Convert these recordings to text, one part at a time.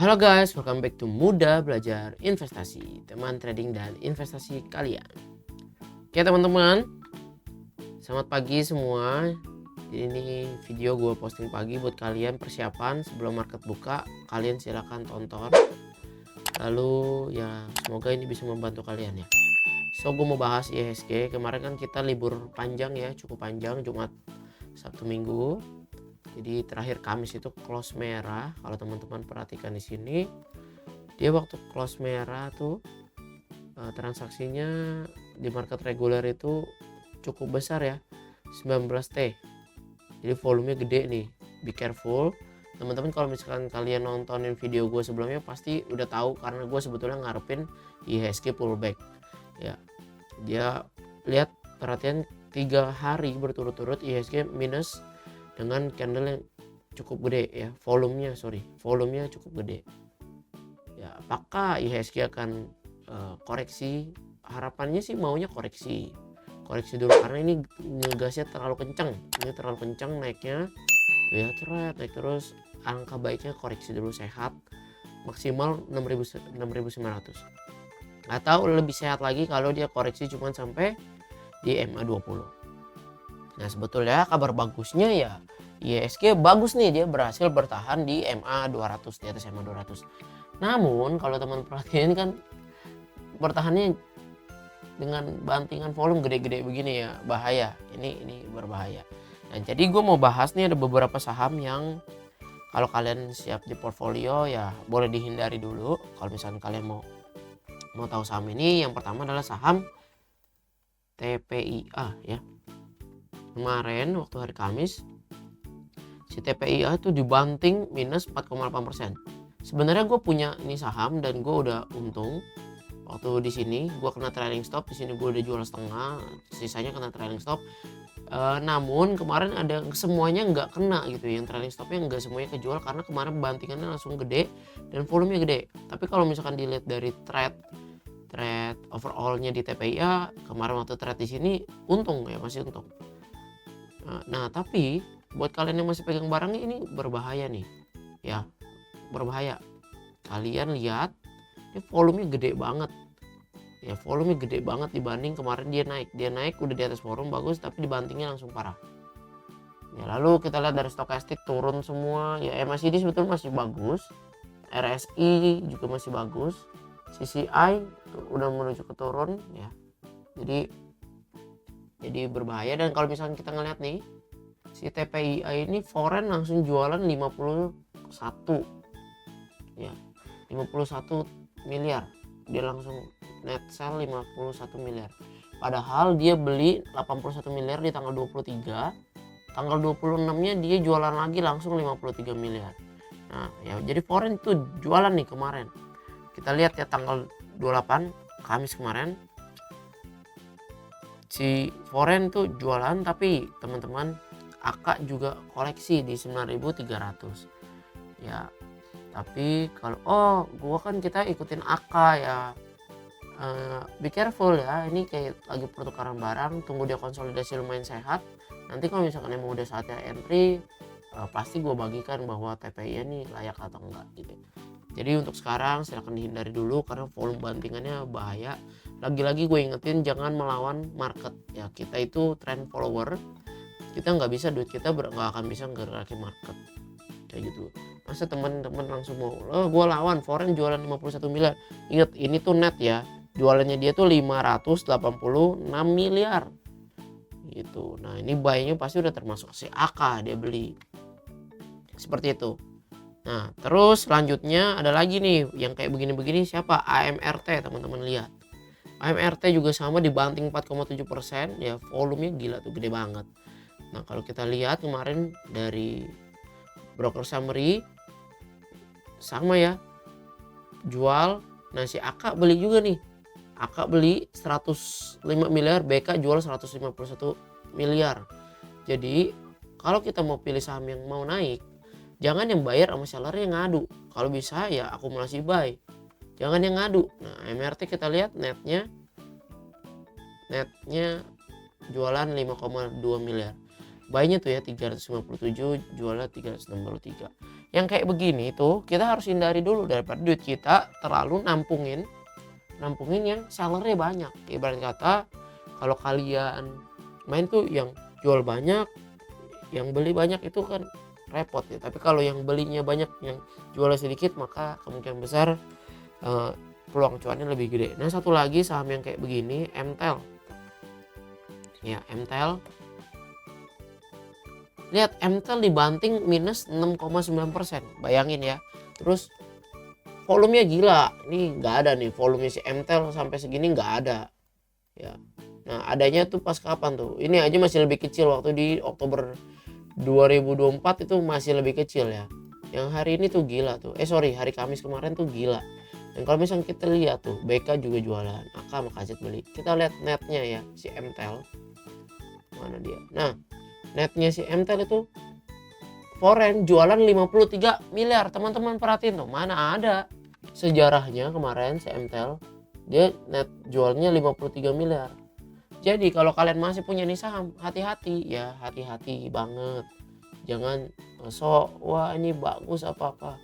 Halo guys, welcome back to Muda Belajar Investasi, teman trading dan investasi kalian. Oke teman-teman, selamat pagi semua. Ini video gue posting pagi buat kalian persiapan sebelum market buka. Kalian silahkan tonton. Lalu ya semoga ini bisa membantu kalian ya. So gue mau bahas IHSG. Kemarin kan kita libur panjang ya, cukup panjang, Jumat, Sabtu, Minggu. Jadi terakhir Kamis itu close merah. Kalau teman-teman perhatikan di sini, dia waktu close merah tuh transaksinya di market reguler itu cukup besar ya, 19T. Jadi volumenya gede nih. Be careful teman-teman, kalau misalkan kalian nontonin video gue sebelumnya pasti udah tahu, karena gue sebetulnya ngarepin IHSG pullback ya. Dia lihat, perhatian 3 hari berturut-turut IHSG minus dengan candle yang cukup gede ya, volumenya cukup gede ya. Apakah IHSG akan koreksi? Harapannya sih maunya koreksi dulu, karena ini ngegasnya terlalu kencang naiknya ya, naik terus. Angka baiknya koreksi dulu, sehat, maksimal 6.900, atau lebih sehat lagi kalau dia koreksi cuma sampai di MA20. Nah sebetulnya kabar bagusnya ya, IHSG bagus nih, dia berhasil bertahan di MA200, di atas MA200. Namun kalau teman perhatiin kan bertahannya dengan bantingan volume gede-gede begini ya, bahaya. Ini berbahaya. Nah jadi gue mau bahas nih, ada beberapa saham yang kalau kalian siap di portfolio ya boleh dihindari dulu. Kalau misalnya kalian mau tahu saham ini, yang pertama adalah saham TPIA ya. Kemarin waktu hari Kamis si TPIA itu dibanting minus 4,8%. Sebenarnya gue punya ini saham dan gue udah untung. Waktu di sini gue kena trailing stop, di sini gue udah jual setengah, sisanya kena trailing stop. Namun kemarin ada semuanya nggak kena gitu, yang trailing stopnya nggak semuanya kejual karena kemarin bantingannya langsung gede dan volumenya gede. Tapi kalau misalkan dilihat dari trade overallnya di TPIA kemarin waktu trade di sini untung ya, masih untung. Nah tapi buat kalian yang masih pegang barangnya ini berbahaya nih ya, berbahaya. Kalian lihat ini volumenya gede banget ya, volumenya gede banget dibanding kemarin dia naik udah di atas volume bagus, tapi dibantingnya langsung parah ya. Lalu kita lihat dari stokastik turun semua ya. MACD sebetulnya masih bagus, RSI juga masih bagus, CCI udah menuju ke turun ya. Jadi berbahaya. Dan kalau misalnya kita ngeliat nih si TPIA ini, foreign langsung jualan 51 ya, 51 miliar, dia langsung net sell 51 miliar. Padahal dia beli 81 miliar di tanggal 23, tanggal 26 nya dia jualan lagi langsung 53 miliar. Nah ya, jadi foreign itu jualan nih kemarin. Kita lihat ya tanggal 28 Kamis kemarin, si foreign tuh jualan, tapi teman-teman AK juga koleksi di 9.300 ya. Tapi kalau kita ikutin AK ya, be careful ya, ini kayak lagi pertukaran barang, tunggu dia konsolidasi lumayan sehat. Nanti kalau misalkan emang udah saatnya entry, pasti gue bagikan bahwa TPI ini layak atau enggak gitu. Jadi untuk sekarang silahkan dihindari dulu karena volume bantingannya bahaya. Lagi-lagi gue ingetin, jangan melawan market ya. Kita itu trend follower, kita nggak bisa, duit kita nggak akan bisa ngerakin market kayak gitu. Masa teman-teman langsung mau gue lawan foreign jualan 51 miliar. Ingat ini tuh net ya, jualannya dia tuh 586 miliar gitu. Nah ini buy-nya pasti udah termasuk si AK, dia beli seperti itu. Nah terus selanjutnya ada lagi nih yang kayak begini-begini, siapa? AMRT. Teman-teman lihat, AMRT juga sama dibanting 4,7% ya, volumenya gila tuh, gede banget. Nah kalau kita lihat kemarin dari broker summary sama ya, jual. Nah si AK beli juga nih, AK beli 105 miliar, BK jual 151 miliar. Jadi kalau kita mau pilih saham yang mau naik, jangan yang bayar sama seller yang ngadu. Kalau bisa ya akumulasi buy, jangan yang ngadu. Nah MRT kita lihat netnya jualan 5,2 miliar, buy-nya tuh ya 357, jualnya 363. Yang kayak begini tuh kita harus hindari dulu daripada duit kita terlalu nampungin yang sellernya banyak. Ibarat kata kalau kalian main tuh yang jual banyak, yang beli banyak itu kan repot ya. Tapi kalau yang belinya banyak, yang jualnya sedikit, maka kemungkinan besar peluang cuannya lebih gede. Nah, satu lagi saham yang kayak begini, MTEL. Ya, MTEL. Lihat MTEL dibanting minus 6,9%. Bayangin ya. Terus volumenya gila. Ini nggak ada nih volume si MTEL sampai segini, nggak ada. Ya. Nah, adanya tuh pas kapan tuh? Ini aja masih lebih kecil waktu di Oktober 2024 itu masih lebih kecil ya. Yang hari ini tuh gila tuh. Hari Kamis kemarin tuh gila. Dan kalau misalnya kita lihat tuh, BK juga jualan, AK sama KZ beli. Kita lihat netnya ya, si MTEL. Mana dia? Nah, netnya si MTEL itu foreign jualan 53 miliar. Teman-teman perhatiin tuh, mana ada sejarahnya kemarin si MTEL. Dia net jualnya 53 miliar. Jadi kalau kalian masih punya nih saham, hati-hati ya, hati-hati banget. Jangan wah ini bagus apa-apa.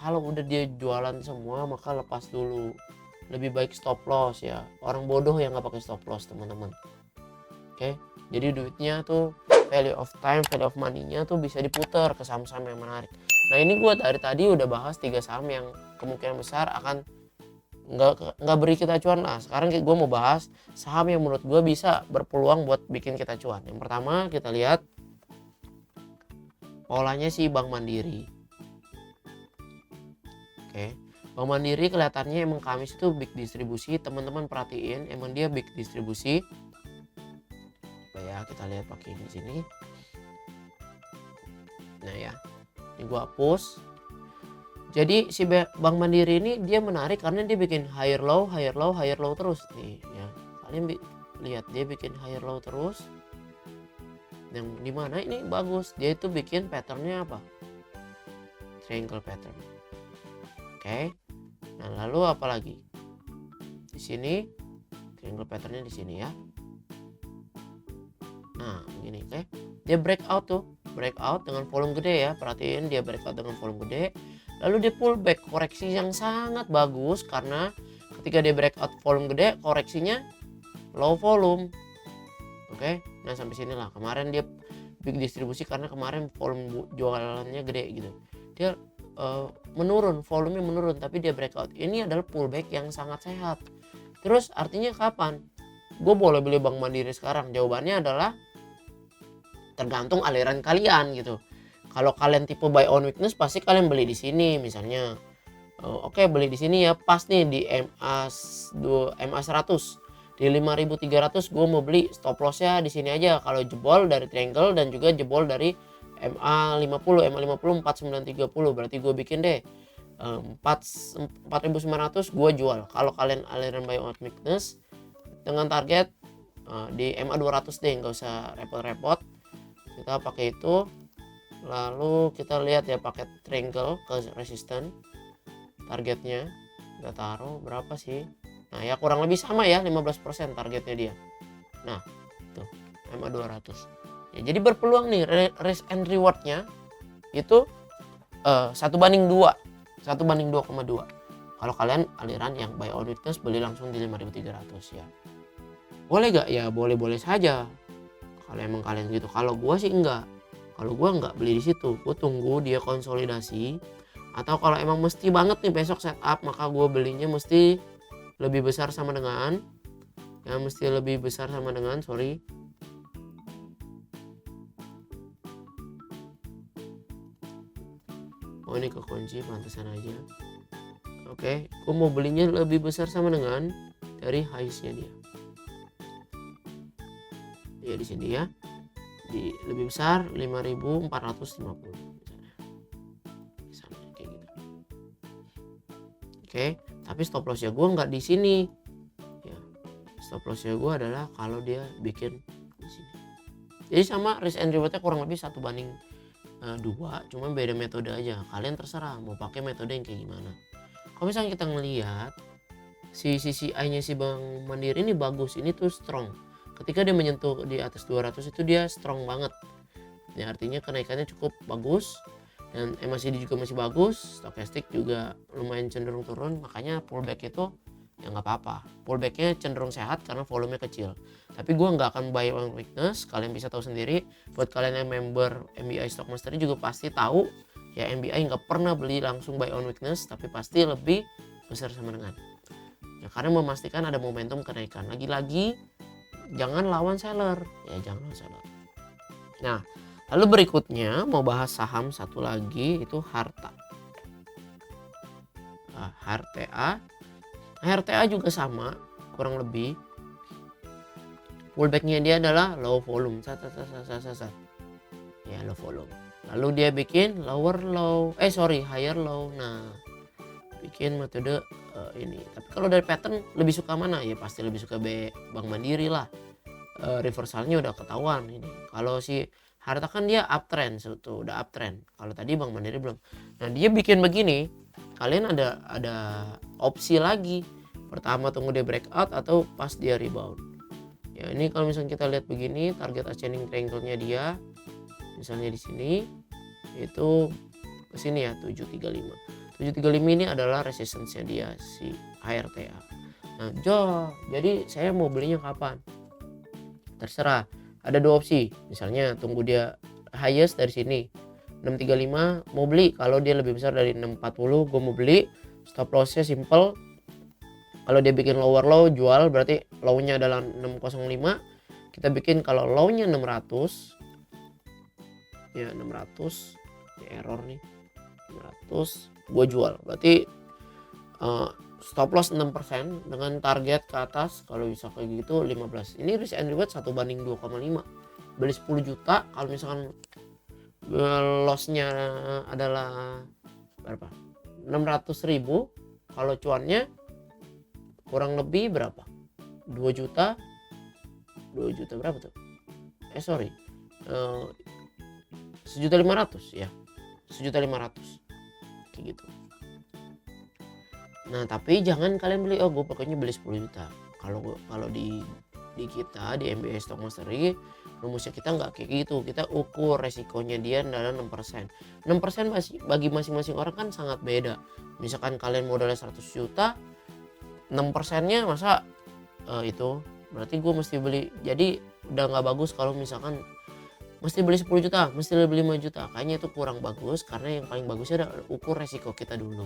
Kalau udah dia jualan semua, maka lepas dulu. Lebih baik stop loss ya. Orang bodoh yang nggak pakai stop loss, teman-teman. Oke, jadi duitnya tuh value of time, value of money-nya tuh bisa diputar ke saham-saham yang menarik. Nah, ini gue dari tadi udah bahas 3 saham yang kemungkinan besar akan nggak beri kita cuan lah. Sekarang gue mau bahas saham yang menurut gue bisa berpeluang buat bikin kita cuan. Yang pertama kita lihat polanya si Bank Mandiri. Oke, Bank Mandiri kelihatannya emang Kamis itu big distribusi. Teman-teman perhatiin, emang dia big distribusi. Ya kita lihat pakai di sini. Nah ya, ini gue hapus. Jadi si Bank Mandiri ini dia menarik karena dia bikin higher low terus nih ya. Kalian lihat dia bikin higher low terus. Yang dimana ini bagus, dia itu bikin patternnya apa? Triangle pattern. Oke. Nah, lalu apa lagi? Di sini triangle patternnya di sini ya. Nah, gini oke. Dia breakout tuh, breakout dengan volume gede ya. Perhatiin dia breakout dengan volume gede. Lalu dia pullback, koreksi yang sangat bagus karena ketika dia breakout volume gede, koreksinya low volume. Oke, nah sampai sinilah. Kemarin dia big distribusi karena kemarin volume jualannya gede gitu. Dia menurun, volumenya menurun, tapi dia breakout. Ini adalah pullback yang sangat sehat. Terus artinya kapan gue boleh beli Bank Mandiri sekarang? Jawabannya adalah tergantung aliran kalian gitu. Kalau kalian tipe buy on weakness, pasti kalian beli di sini misalnya. Oke, beli di sini ya, pas nih di MA 100 di 5.300 gue mau beli, stop lossnya di sini aja. Kalau jebol dari triangle dan juga jebol dari MA 50 4930, berarti gue bikin deh 4.900 gue jual. Kalau kalian aliran buy on weakness dengan target di MA 200 deh, nggak usah repot-repot. Kita pakai itu. Lalu kita lihat ya pakai triangle ke resisten, targetnya kita taruh berapa sih? Nah ya kurang lebih sama ya, 15% targetnya dia. Nah tuh MA 200 ya, jadi berpeluang nih risk and rewardnya itu 1:2, 1:2,2. Kalau kalian aliran yang buy on weakness, beli langsung di 5.300 ya. Boleh gak? Ya boleh-boleh saja kalau emang kalian gitu. Kalau gua sih enggak. Kalau gue nggak beli di situ, gue tunggu dia konsolidasi. Atau kalau emang mesti banget nih besok setup, maka gue belinya mesti lebih besar sama dengan, sorry. Oh ini kekunci, pantesan aja. Oke, gue mau belinya lebih besar sama dengan dari highs-nya dia. Ya di sini ya. Di lebih besar 5.450 misalnya kayak gitu. Oke, tapi stop loss ya gue nggak di sini ya. Stop loss ya gue adalah kalau dia bikin di sini. Jadi sama risk and rewardnya kurang lebih 1:2, cuma beda metode aja. Kalian terserah mau pakai metode yang kayak gimana. Kalau misalnya kita ngelihat si CCI-nya si Bank Mandiri ini bagus, ini tuh strong. Ketika dia menyentuh di atas 200 itu dia strong banget. Ya artinya kenaikannya cukup bagus. dan MACD juga masih bagus, stokastik juga lumayan cenderung turun, makanya pullback itu ya nggak apa-apa. Pullbacknya cenderung sehat karena volumenya kecil. Tapi gue nggak akan buy on weakness, kalian bisa tahu sendiri. Buat kalian yang member MBI Stock Mastery juga pasti tahu ya, MBI nggak pernah beli langsung buy on weakness, tapi pasti lebih besar sama dengan ya, karena memastikan ada momentum kenaikan. Lagi-lagi jangan lawan seller ya, jangan lawan seller. Nah, lalu berikutnya mau bahas saham satu lagi, itu Harta. HRTA. HRTA juga sama kurang lebih. Pullbacknya dia adalah low volume. Ya, low volume. Lalu dia bikin higher low. Nah, bikin metode ini. Tapi kalau dari pattern lebih suka mana? Ya pasti lebih suka Bank Mandiri lah. Reversalnya udah ketahuan ini. Kalau si Harta kan dia uptrend, tuh udah uptrend. Kalau tadi Bank Mandiri belum. Nah, dia bikin begini, kalian ada opsi lagi. Pertama tunggu dia breakout atau pas dia rebound. Ya, ini kalau misalnya kita lihat begini, target ascending triangle-nya dia misalnya di sini itu ke sini ya, 735. 735 ini adalah resistance-nya dia si HRTA. Nah, jadi saya mau belinya kapan? Terserah. Ada dua opsi. Misalnya tunggu dia highest dari sini 635, mau beli. Kalau dia lebih besar dari 640 gue mau beli. Stop lossnya simple. Kalau dia bikin lower low jual, berarti low-nya adalah 605. Kita bikin kalau low-nya 600 ya, 600 ya, error nih, 600 gue jual. Berarti stop loss 6% dengan target ke atas kalau bisa kayak gitu 15. Ini risk and reward 1/2,5. Beli 10 juta, kalau misalkan lossnya adalah berapa? 600.000, kalau cuannya kurang lebih berapa? 2 juta. 2 juta berapa tuh? 1.500.000 ya. 1.500.000 kayak gitu. Nah, tapi jangan kalian beli gue pokoknya beli 10 juta. Kalau di kita di MBI Stock Mastery rumusnya kita nggak kayak gitu. Kita ukur resikonya dia adalah 6%. 6% bagi masing-masing orang kan sangat beda. Misalkan kalian modalnya 100 juta, 6%-nya masa itu berarti gue mesti beli. Jadi udah nggak bagus kalau misalkan mesti beli 10 juta, mesti beli 5 juta. Kayaknya itu kurang bagus, karena yang paling bagusnya adalah ukur resiko kita dulu.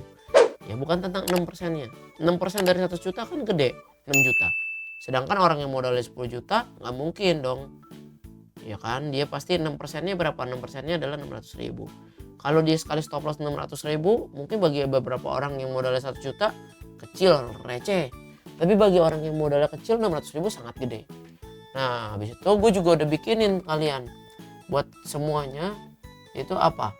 Ya bukan tentang 6%-nya. 6% dari 100 juta kan gede, 6 juta. Sedangkan orang yang modalnya 10 juta nggak mungkin dong. Ya kan, dia pasti 6%-nya berapa? 6%-nya adalah 600.000. Kalau dia sekali stop loss 600.000, mungkin bagi beberapa orang yang modalnya 1 juta kecil, receh. Tapi bagi orang yang modalnya kecil 600.000 sangat gede. Nah, habis itu gue juga udah bikinin kalian buat semuanya itu apa?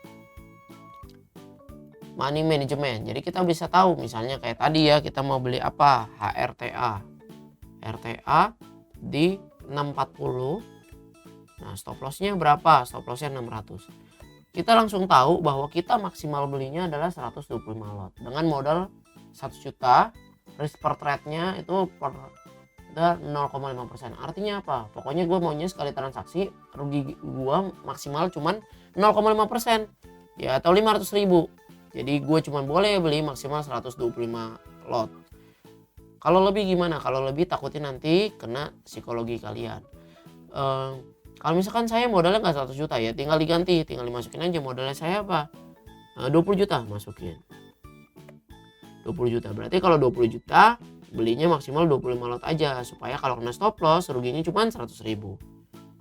Money management. Jadi kita bisa tahu misalnya kayak tadi ya, kita mau beli apa? HRTA. RTA di 640. Nah, stop lossnya berapa? Stop lossnya 600. Kita langsung tahu bahwa kita maksimal belinya adalah 125 lot dengan modal 1 juta. Risk per trade-nya itu per 0,5%. Artinya apa? Pokoknya gue maunya sekali transaksi rugi gue maksimal cuman 0,5% ya, atau 500.000. Jadi gue cuman boleh beli maksimal 125 lot. Kalau lebih gimana? Kalau lebih takutnya nanti kena psikologi kalian. Kalau misalkan saya modalnya nggak 100 juta ya, tinggal diganti, tinggal dimasukin aja modalnya saya apa? 20 juta masukin. 20 juta. Berarti kalau 20 juta belinya maksimal 25 lot aja, supaya kalau kena stop loss ruginya cuma 100.000.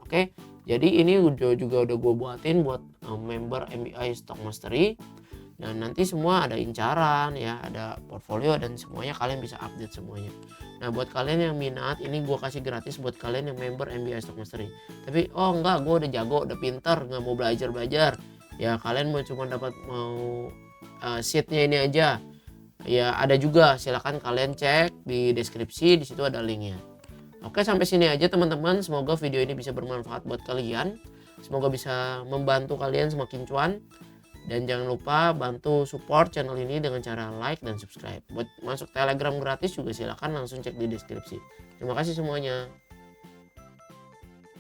Oke. Jadi ini juga udah gue buatin buat member MBI Stock Mastery. Dan nanti semua ada incaran ya, ada portfolio dan semuanya kalian bisa update semuanya. Nah, buat kalian yang minat, ini gue kasih gratis buat kalian yang member MBI Stock Mastery. Tapi enggak, gue udah jago, udah pinter, nggak mau belajar. Ya kalian cuma dapat sheetnya ini aja. Ya ada juga, silakan kalian cek di deskripsi, di situ ada linknya. Oke, sampai sini aja teman-teman. Semoga video ini bisa bermanfaat buat kalian. Semoga bisa membantu kalian semakin cuan. Dan jangan lupa bantu support channel ini dengan cara like dan subscribe. Buat masuk Telegram gratis juga silakan langsung cek di deskripsi. Terima kasih semuanya.